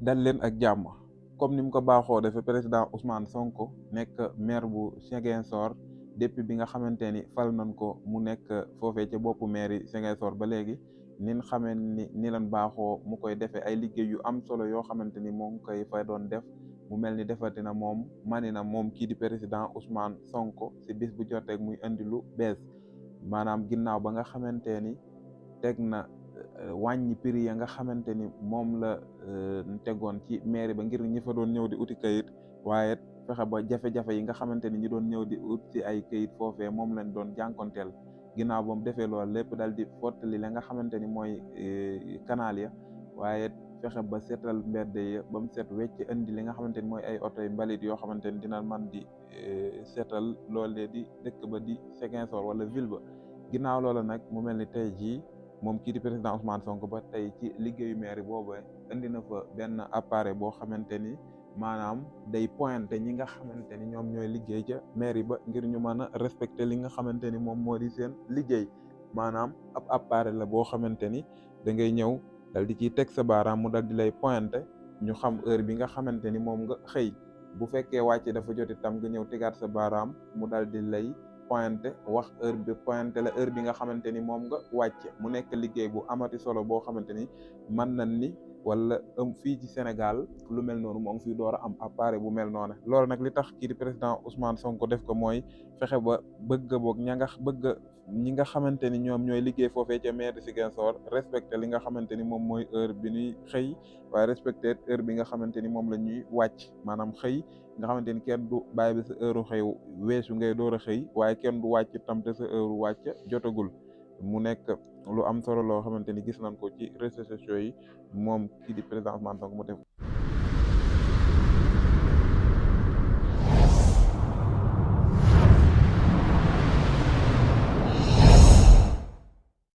dal leen ak jàmm comme ni mu ko baaxoo defee président Ousmane Sonko nekk maire bu Ziguinchor depuis bi nga xamante ni fal nañ ko mu nekk foofee ca boppu maire yi Ziguinchor ba léegi nin xamee ni lan baaxoo mu koy defee ay liggéey yu am solo yoo xamante ni moo ngi koy fa doon def mu mel ni defati na moom mani na moom kii di président Ousmane Sonko si bis bu joteeg muy indi lu bees maanaam ginnaaw ba nga xamante ni teg na wàññi prix ya nga xamante ni moom la tegoon ci mairie ba ngir ñi fa doon ñëw di uti kayit waaye fexe ba jafe-jafe yi nga xamante ni ñi doon ñëw di ut ci ay kayit foofee moom lañ doon jànkonteel ginnaaw ba mu defee loolu lépp dal di fottali la nga xamante ni mooy canal ya waaye fexe ba seetal mbedd ya ba mu set wecc indi li nga xamante ni mooy ay oto yu mbalit yoo xamante ni dina man di seetal loolee di dëkk ba di Ziguinchor wala ville ba ginnaaw loola nag mu mel ni tey jii moom kii di président Ousmane Sonko ba tey ci liggéeyu mairie boobu indi na fa benn appareil boo xamante ni maanaam day pointé ñi nga xamante ni ñoom ñooy liggéey ca mairie ba ngir ñu mën a respecter li nga xamante ni moom moo di seen liggéey maanaam ab appareil la boo xamante ni da ngay ñëw dal di ciy teg sa baaraam mu dal di lay pointé ñu xam heure bi nga xamante ni moom nga xëy bu fekkee wàcce dafa jot itam nga ñëw tegaat sa baaraam mu dal di lay pointé wax heure bi pointé la heure bi nga xamante ni moom nga wàcce mu nekk liggéey bu amati solo boo xamante ni mën nañ ni wala fii ci Sénégal lu mel noonu moo ngi fi door a am appareil bu mel noonu loolu nag li tax kii di président Ousmane Sonko def ko mooy fexe ba bëgg boog ñi nga xamante ni ñoom ñooy liggéey foofee ca maire de Ziguinchor respecté li nga xamante ni moom mooy heure bi ñuy xëy waaye respecté heure bi nga xamante ni moom la ñuy wàcc maanaam xëy nga xamante ni kenn du bàyyi ba sa heure xëy weesu ngay door a xëy waaye kenn du wàcc tam te sa heure wàcc jotagul mu nekk lu am solo loo xamante ni gis nañ ko ci réseaux sociaux yi moom kii di président Ousmane Sonko mu def